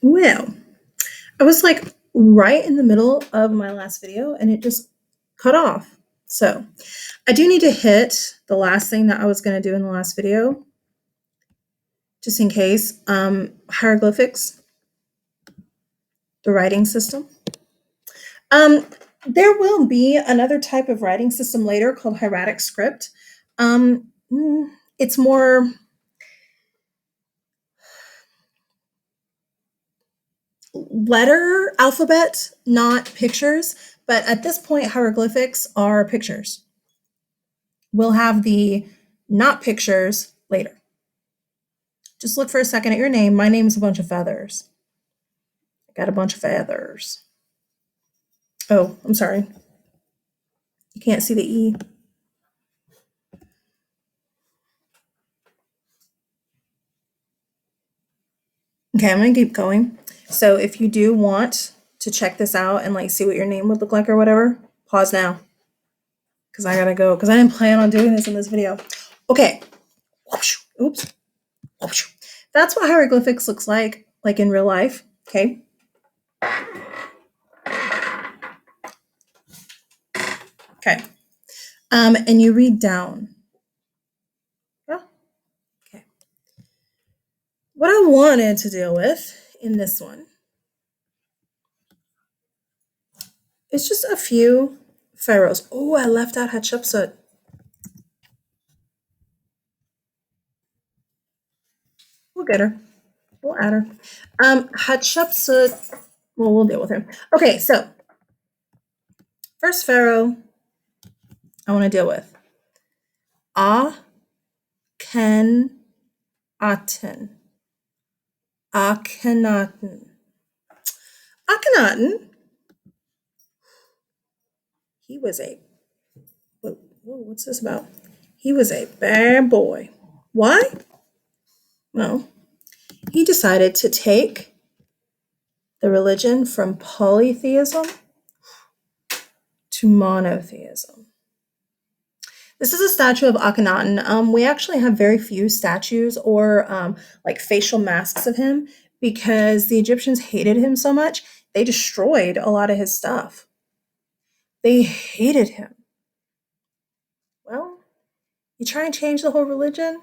Well, I was like right in the middle of my last video and it just cut off. So I do need to hit the last thing that I was going to do in the last video, just in case. Hieroglyphics, the writing system. Um, there will be another type of writing system later called hieratic script. It's more letter alphabet, not pictures. But at this point, hieroglyphics are pictures. We'll have the not pictures later. Just look for a second at your name. My name's a bunch of feathers. I got a bunch of feathers. Oh, I'm sorry. You can't see the E. Okay, I'm gonna keep going. So if you do want to check this out and like see what your name would look like or whatever, pause now. Because I gotta go, because I didn't plan on doing this in this video. Okay. Oops. That's what hieroglyphics looks like in real life. Okay. Okay. And you read down. Yeah. Okay. What I wanted to deal with in this one is just a few pharaohs. Oh, I left out Hatshepsut. We'll get her. We'll add her. Hatshepsut. Well, we'll deal with her. Okay, so first pharaoh I want to deal with. Akhenaten. Akhenaten. Akhenaten. He was a. What's this about? He was a bad boy. Why? Well, he decided to take the religion from polytheism to monotheism. This is a statue of Akhenaten. We actually have very few statues or like facial masks of him because the Egyptians hated him so much, they destroyed a lot of his stuff. They hated him. Well, you try and change the whole religion?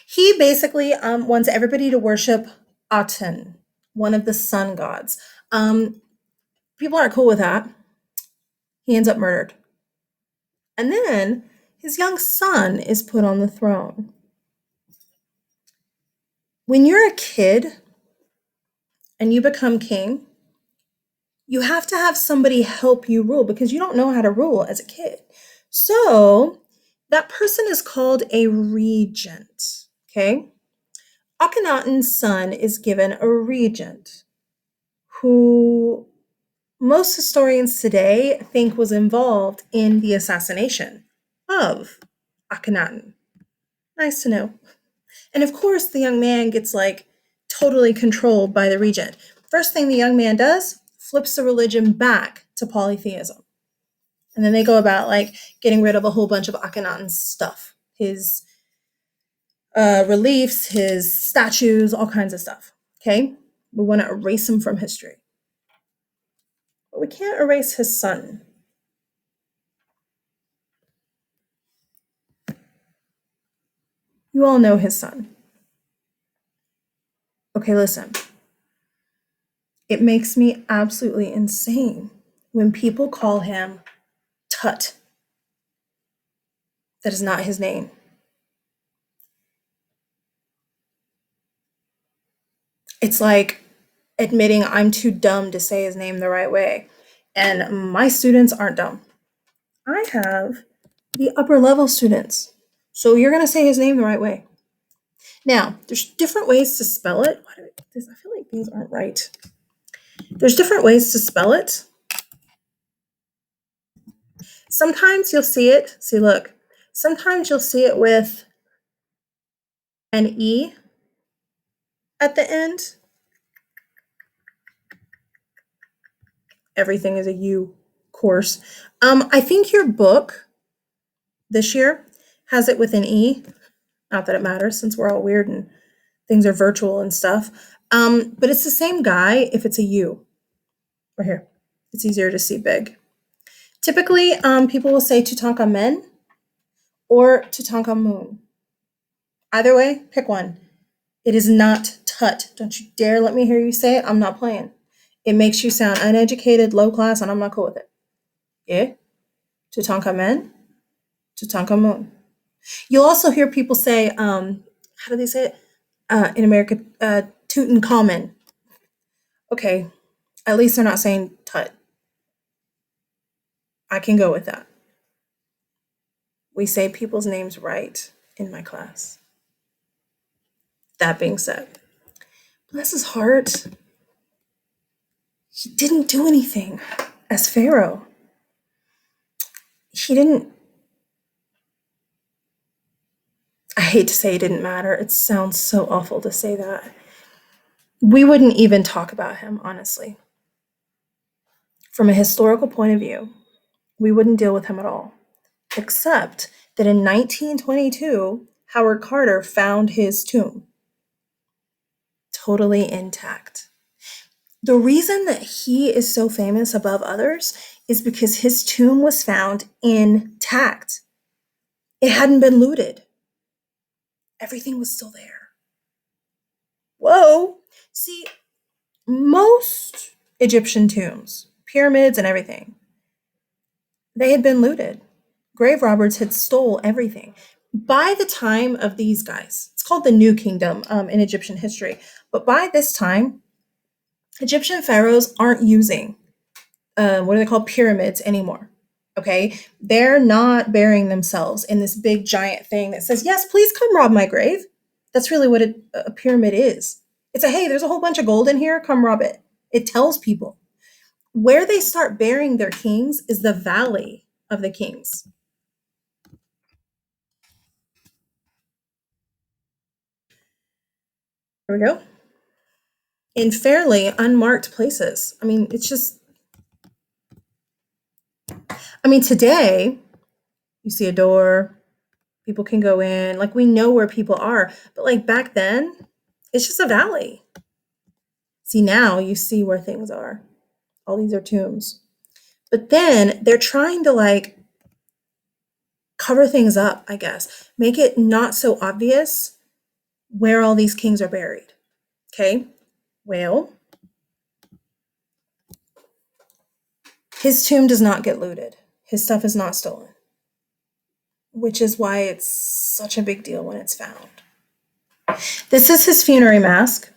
He basically wants everybody to worship Aten, one of the sun gods. People aren't cool with that. He ends up murdered. And then his young son is put on the throne. When you're a kid and you become king, you have to have somebody help you rule because you don't know how to rule as a kid. So that person is called a regent, okay? Akhenaten's son is given a regent who most historians today think was involved in the assassination of Akhenaten. Nice to know. And of course, the young man gets like totally controlled by the regent. First thing the young man does, flips the religion back to polytheism. And then they go about like getting rid of a whole bunch of Akhenaten's stuff, his reliefs, his statues, all kinds of stuff. Okay? We want to erase him from history. But we can't erase his son. You all know his son. Okay, listen. It makes me absolutely insane when people call him Tut. That is not his name. It's like admitting I'm too dumb to say his name the right way. And my students aren't dumb. I have the upper level students. So you're going to say his name the right way. Now, there's different ways to spell it. I feel like these aren't right. There's different ways to spell it. Sometimes you'll see it. See, look. Sometimes you'll see it with an E at the end. Everything is a U course. I think your book this year has it with an E. Not that it matters since we're all weird and things are virtual and stuff. But it's the same guy if it's a U. Right here. It's easier to see big. Typically, people will say Tutankhamun or Tutankhamun. Either way, pick one. It is not Tut. Don't you dare let me hear you say it. I'm not playing. It makes you sound uneducated, low class, and I'm not cool with it. Yeah? Tutankhamun, Tutankhamun. You'll also hear people say, how do they say it? In America, Tutankhamun. Okay, at least they're not saying Tut. I can go with that. We say people's names right in my class. That being said, bless his heart, he didn't do anything as Pharaoh. He didn't, I hate to say it didn't matter. It sounds so awful to say that. We wouldn't even talk about him, honestly. From a historical point of view, we wouldn't deal with him at all. Except that in 1922, Howard Carter found his tomb totally intact. The reason that he is so famous above others is because his tomb was found intact. It hadn't been looted. Everything was still there. Whoa! See, most Egyptian tombs, pyramids and everything, they had been looted. Grave robbers had stole everything. By the time of these guys, it's called the New Kingdom in Egyptian history, but by this time, Egyptian pharaohs aren't using what are they called, pyramids anymore. Okay, they're not burying themselves in this big giant thing that says, "Yes, please come rob my grave." That's really what a pyramid is. It's a, hey, there's a whole bunch of gold in here, come rob it. It tells people. Where they start burying their kings is the valley of the kings. Here we go. In fairly unmarked places. I mean, it's just, I mean, today you see a door, people can go in, like we know where people are, but like back then, it's just a valley. See, now you see where things are. All these are tombs. But then they're trying to like cover things up, I guess, make it not so obvious where all these kings are buried. Okay? Well, his tomb does not get looted, his stuff is not stolen, which is why it's such a big deal when it's found. This is his funerary mask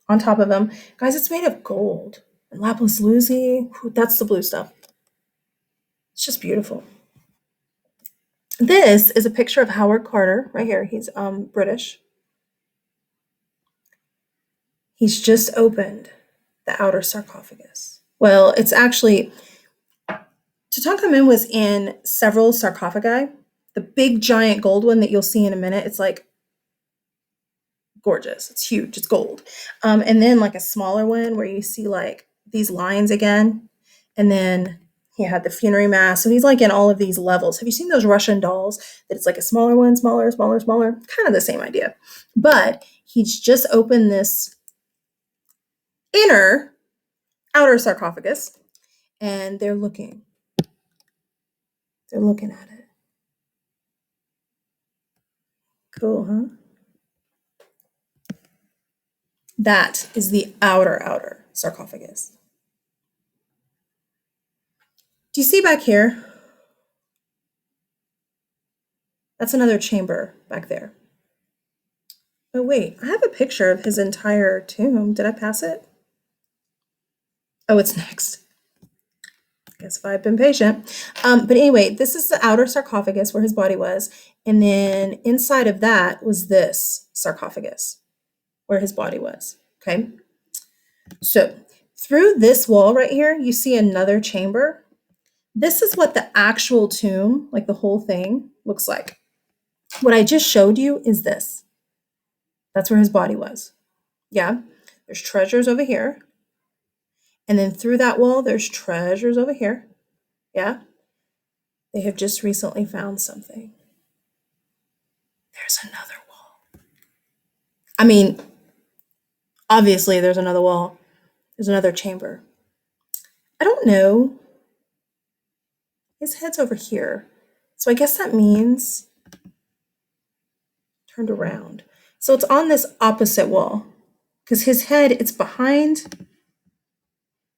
on top of him. Guys, it's made of gold and lapis lazuli. That's the blue stuff. It's just beautiful. This is a picture of Howard Carter right here. He's British. He's just opened the outer sarcophagus. Well, it's actually, Tutankhamun was in several sarcophagi. The big giant gold one that you'll see in a minute, it's like gorgeous. It's huge. It's gold. And then like a smaller one where you see like these lines again. And then he had the funerary mass. So he's like in all of these levels. Have you seen those Russian dolls that it's like a smaller one, smaller, smaller, smaller? Kind of the same idea. But he's just opened this inner outer sarcophagus and they're looking. They're looking at it. Cool, huh? That is the outer sarcophagus. Do you see back here? That's another chamber back there. Oh, wait, I have a picture of his entire tomb. Did I pass it? Oh, it's next. Guess if I've been patient. But anyway, this is the outer sarcophagus where his body was. And then inside of that was this sarcophagus where his body was. Okay. So through this wall right here, you see another chamber. This is what the actual tomb, like the whole thing, looks like. What I just showed you is this. That's where his body was. Yeah. There's treasures over here. And then through that wall, there's treasures over here. Yeah. They have just recently found something. There's another wall. I mean, Obviously, there's another wall. There's another chamber. I don't know. His head's over here. So I guess that means turned around. So it's on this opposite wall because his head, it's behind.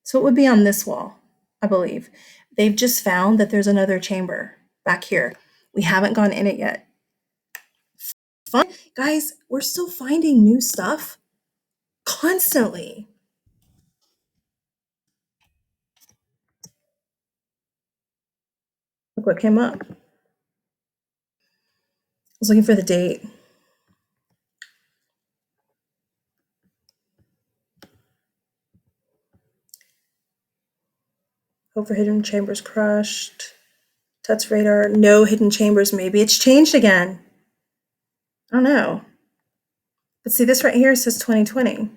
So it would be on this wall, I believe. They've just found that there's another chamber back here. We haven't gone in it yet. Fun. Guys, we're still finding new stuff constantly. Look what came up. I was looking for the date. Over hidden chambers crushed. Touch radar. No hidden chambers. Maybe it's changed again. I don't know. But see, this right here says 2020.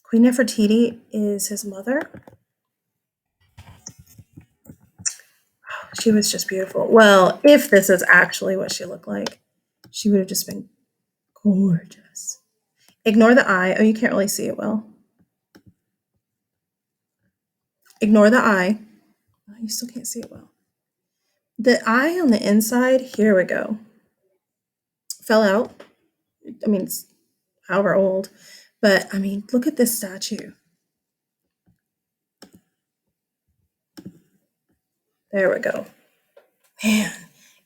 Queen Nefertiti is his mother. She was just beautiful. Well, if this is actually what she looked like, she would have just been gorgeous. Ignore the eye. Oh, you can't really see it well. Ignore the eye. Oh, you still can't see it well. The eye on the inside, here we go. Fell out. I mean, it's however old. But, I mean, look at this statue. There we go. Man,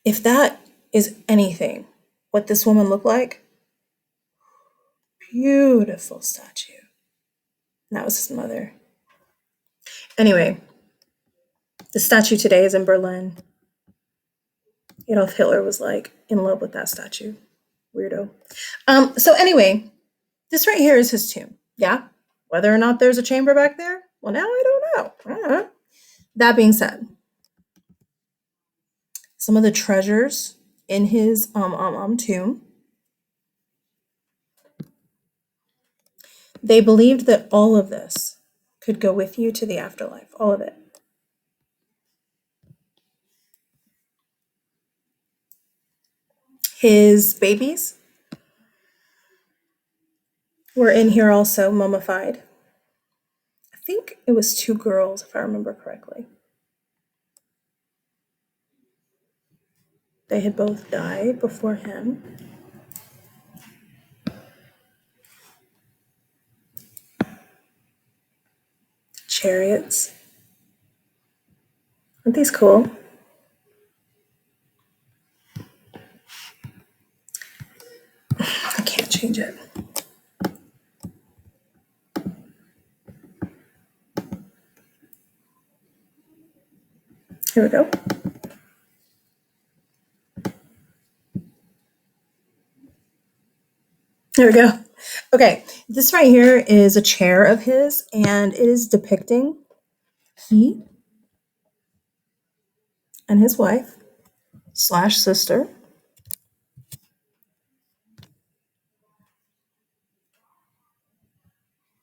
if that is anything what this woman looked like, beautiful statue. And that was his mother. Anyway, the statue today is in Berlin. Adolf Hitler was like in love with that statue. Weirdo. So anyway, this right here is his tomb. Yeah. Whether or not there's a chamber back there, well, now I don't know. That being said, some of the treasures in his tomb. They believed that all of this could go with you to the afterlife. All of it. His babies were in here also, mummified. I think it was 2 girls, if I remember correctly. They had both died before him. Chariots. Aren't these cool? I can't change it. Here we go. There we go. Okay, this right here is a chair of his, and it is depicting he and his wife / sister.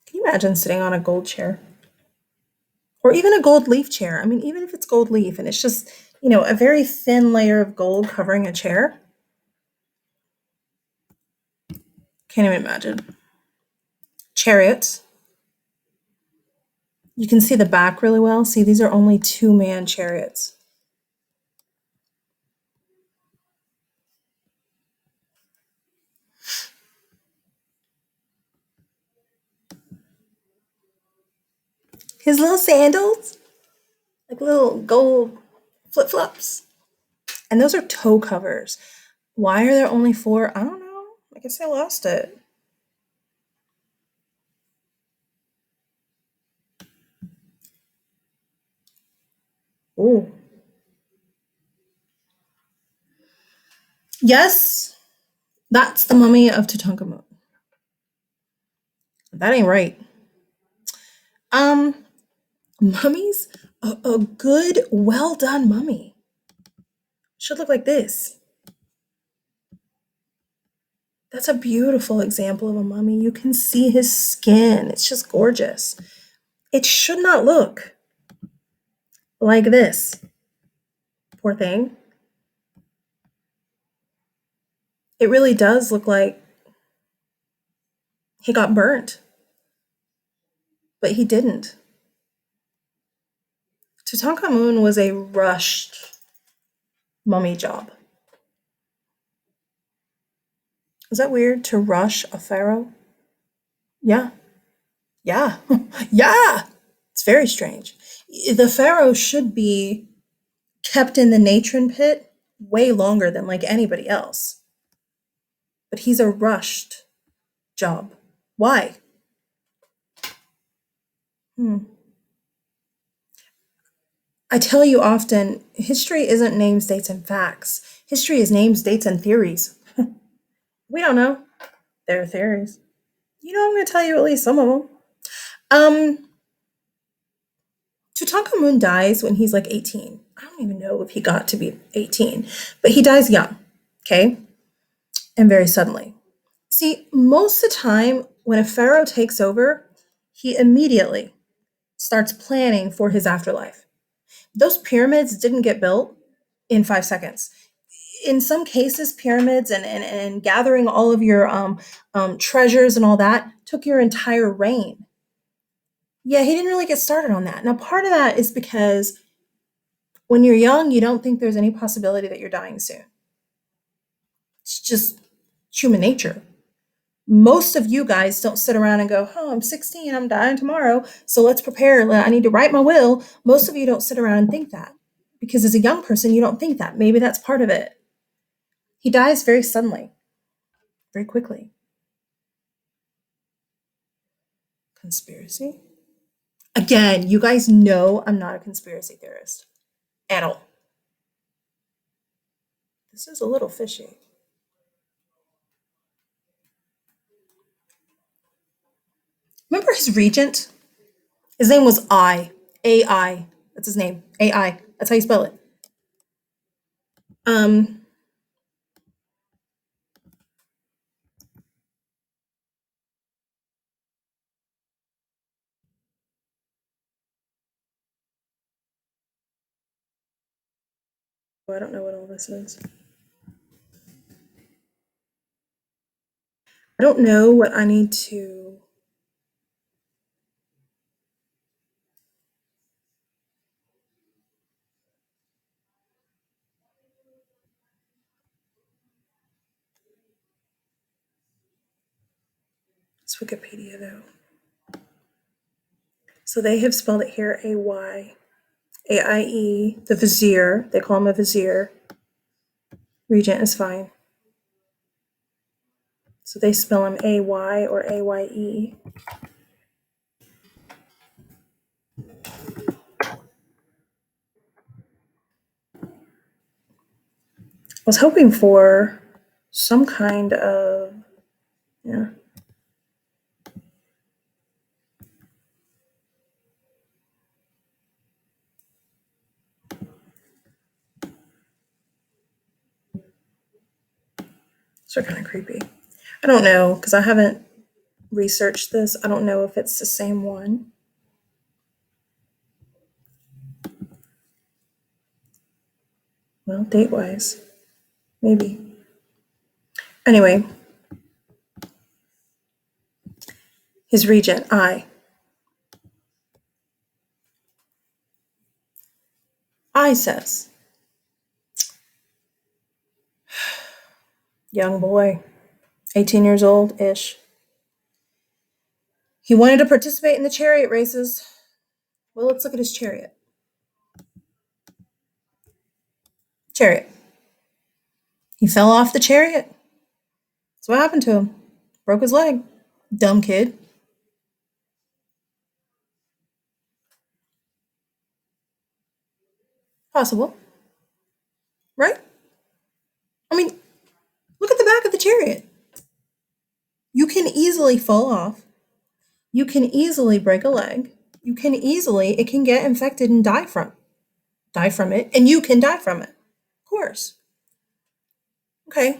Can you imagine sitting on a gold chair? Or even a gold leaf chair. I mean, even if it's gold leaf and it's just, a very thin layer of gold covering a chair. Can't even imagine. Chariots. You can see the back really well. See, these are only 2-man chariots. His little sandals, like little gold flip-flops. And those are toe covers. Why are there only 4? I don't know. I guess I lost it. Ooh. Yes, that's the mummy of Tutankhamun. That ain't right. Mummies, a good, well done mummy should look like this. That's a beautiful example of a mummy. You can see his skin. It's just gorgeous. It should not look like this. Poor thing. It really does look like He got burnt, but he didn't. Tutankhamun was a rushed mummy job. Is that weird to rush a pharaoh? Yeah, yeah, yeah. It's very strange. The pharaoh should be kept in the natron pit way longer than like anybody else, but he's a rushed job. Why? Hmm. I tell you often, history isn't names, dates, and facts. History is names, dates, and theories. We don't know. They're theories. I'm going to tell you at least some of them. Um, Tutankhamun dies when he's like 18. I don't even know if he got to be 18, but he dies young, okay? And very suddenly. See, most of the time when a pharaoh takes over, he immediately starts planning for his afterlife. Those pyramids didn't get built in 5 seconds. In some cases, pyramids and gathering all of your treasures and all that took your entire reign. Yeah, he didn't really get started on that. Now, part of that is because when you're young, you don't think there's any possibility that you're dying soon. It's just human nature. Most of you guys don't sit around and go, "Oh, I'm 16, I'm dying tomorrow, so let's prepare. I need to write my will." Most of you don't sit around and think that because as a young person, you don't think that. Maybe that's part of it. He dies very suddenly, very quickly. Conspiracy? Again, you guys know I'm not a conspiracy theorist at all. This is a little fishy. Remember his regent? His name was I. AI. That's his name. AI. That's how you spell it. Um, I don't know what all this is. I don't know what I need to. It's Wikipedia though. So they have spelled it here AY. AIE, the vizier. They call him a vizier. Regent is fine. So they spell him AY or AYE. I was hoping for some kind of, yeah. These are kind of creepy. I don't know because I haven't researched this. I don't know if it's the same one. Well, date wise, maybe. Anyway, his regent, I says, young boy, 18 years old ish. He wanted to participate in the chariot races. Well, let's look at his chariot. Chariot. He fell off the chariot. That's what happened to him. Broke his leg. Dumb kid. Possible, right? I mean, look at the back of the chariot. You can easily fall off. You can easily break a leg. It can get infected and die from it, and you can die from it. Of course. Okay.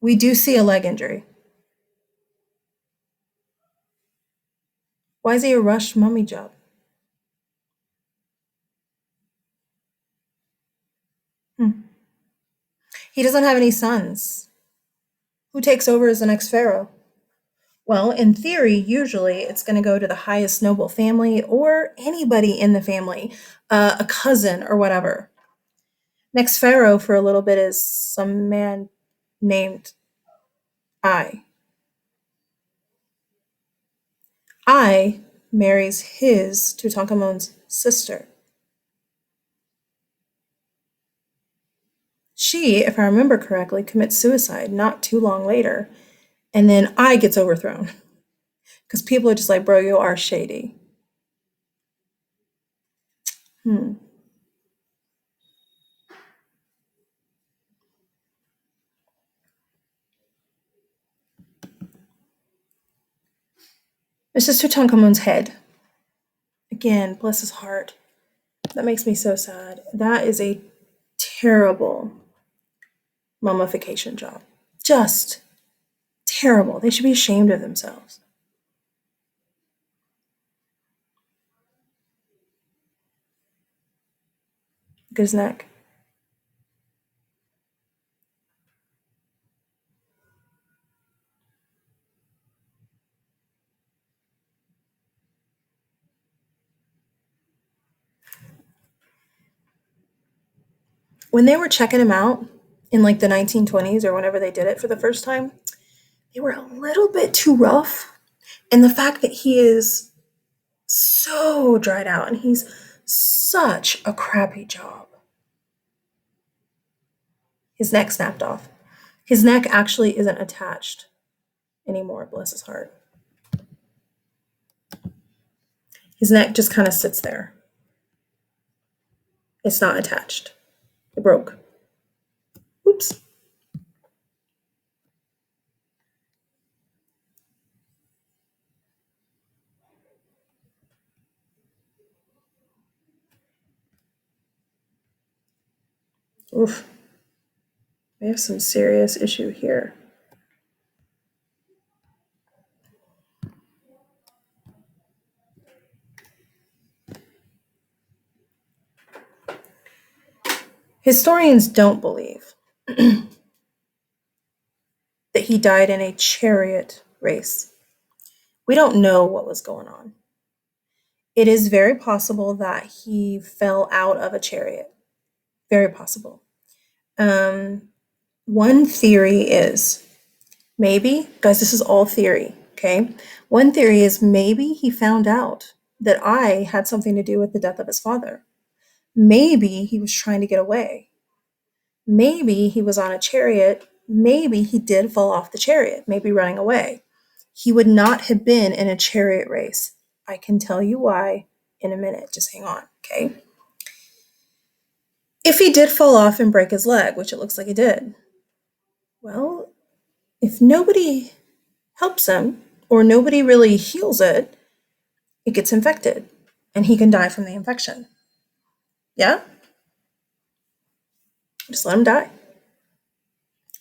We do see a leg injury. Why is he a rushed mummy job? Hmm. He doesn't have any sons. Who takes over as the next pharaoh? Well, in theory, usually it's going to go to the highest noble family or anybody in the family, a cousin or whatever. Next pharaoh for a little bit is some man named I. I marries his Tutankhamun's sister. She, if I remember correctly, commits suicide not too long later, and then I gets overthrown because people are just like, bro, you are shady. Hmm. This is Tutankhamun's head. Again, bless his heart. That makes me so sad. That is a terrible mummification job. Just terrible. They should be ashamed of themselves. Look at his neck. When they were checking him out in like the 1920s or whenever they did it for the first time, they were a little bit too rough. And the fact that he is so dried out and he's such a crappy job. His neck snapped off. His neck actually isn't attached anymore, bless his heart. His neck just kind of sits there. It's not attached. It broke. Oops. Oof. We have some serious issue here. Historians don't believe that he died in a chariot race. We don't know what was going on. It is very possible that he fell out of a chariot. Very possible. Um, One theory is maybe, guys, this is all theory, okay? One theory is maybe he found out that I had something to do with the death of his father. Maybe he was trying to get away. Maybe he was on a chariot. Maybe he did fall off the chariot, maybe running away. He would not have been in a chariot race. I can tell you why in a minute. Just hang on, okay? If he did fall off and break his leg, which it looks like he did, well, if nobody helps him or nobody really heals it, it gets infected and he can die from the infection. Yeah? Just let him die.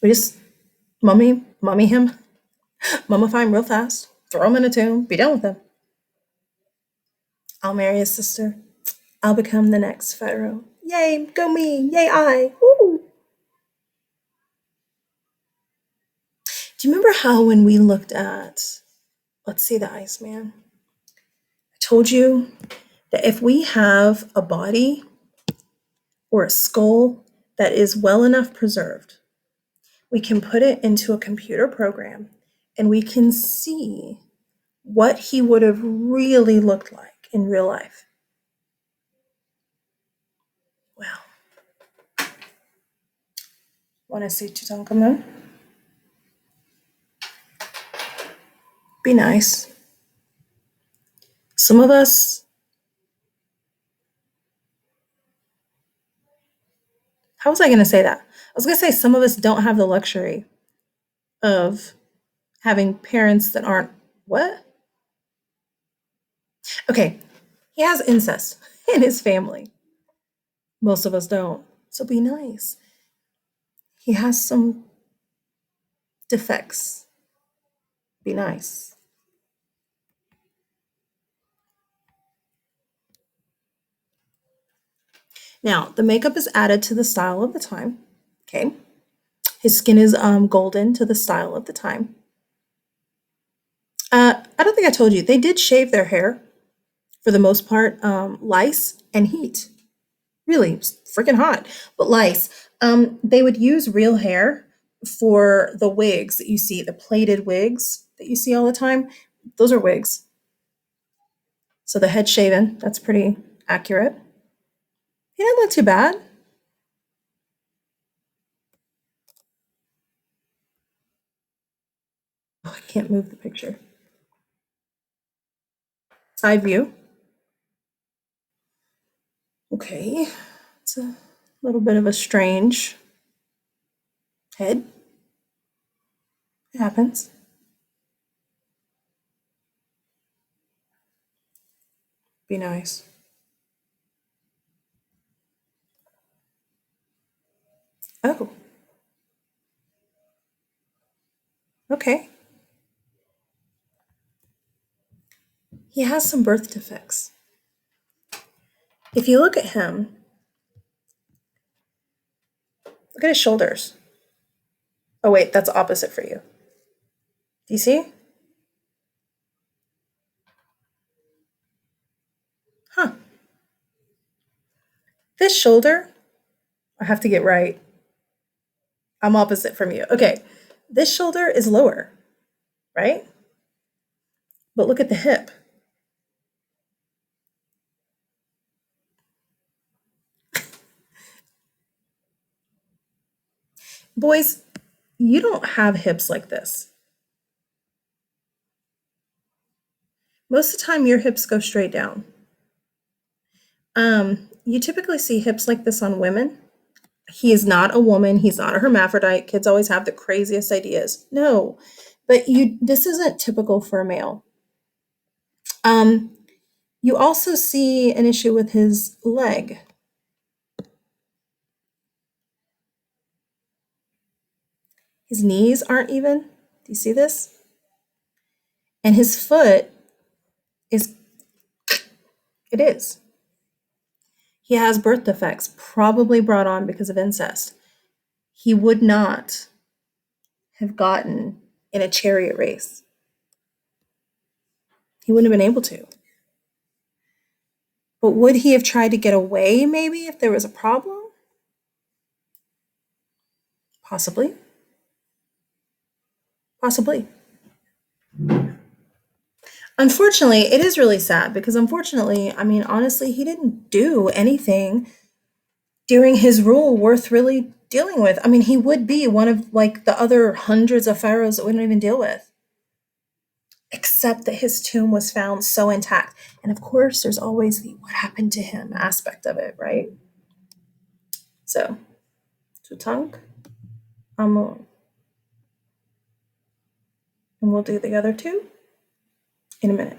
We just mummy him, mummify him real fast, throw him in a tomb, be done with him. I'll marry his sister. I'll become the next pharaoh. Yay, go me, yay I. Woo! Do you remember how when we looked at, let's see, the Iceman? I told you that if we have a body or a skull that is well enough preserved, we can put it into a computer program and we can see what he would have really looked like in real life. Well, want to see Tutankhamun? Be nice. Some of us, how was I going to say that? I was going to say some of us don't have the luxury of having parents that aren't what? Okay, he has incest in his family. Most of us don't. So be nice. He has some defects. Be nice. Now, the makeup is added to the style of the time. Okay. His skin is golden to the style of the time. I don't think I told you they did shave their hair for the most part. Lice and heat, really freaking hot, but lice. They would use real hair for the wigs that you see, the plaited wigs that you see all the time. Those are wigs. So the head shaven, that's pretty accurate. He didn't look too bad. Oh, I can't move the picture. Side view. Okay, it's a little bit of a strange head. It happens. Be nice. Oh, okay. He has some birth defects. If you look at him, look at his shoulders. Oh, wait, that's opposite for you. Do you see? Huh. This shoulder, I have to get right. I'm opposite from you. Okay. This shoulder is lower, right? But look at the hip. Boys, you don't have hips like this. Most of the time, your hips go straight down. You typically see hips like this on women. He is not a woman. He's not a hermaphrodite. Kids always have the craziest ideas. No, but this isn't typical for a male. Um, you also see an issue with his leg. His knees aren't even. Do you see this? And his foot is, it is. He has birth defects, probably brought on because of incest. He would not have gotten in a chariot race. He wouldn't have been able to. But would he have tried to get away maybe if there was a problem? Possibly. Possibly. Unfortunately, it is really sad because unfortunately, I mean, honestly, he didn't do anything during his rule worth really dealing with. I mean, he would be one of like the other hundreds of pharaohs that we don't even deal with, except that his tomb was found so intact. And of course, there's always the what happened to him aspect of it, right? So, Tutankhamun, and we'll do the other two in a minute.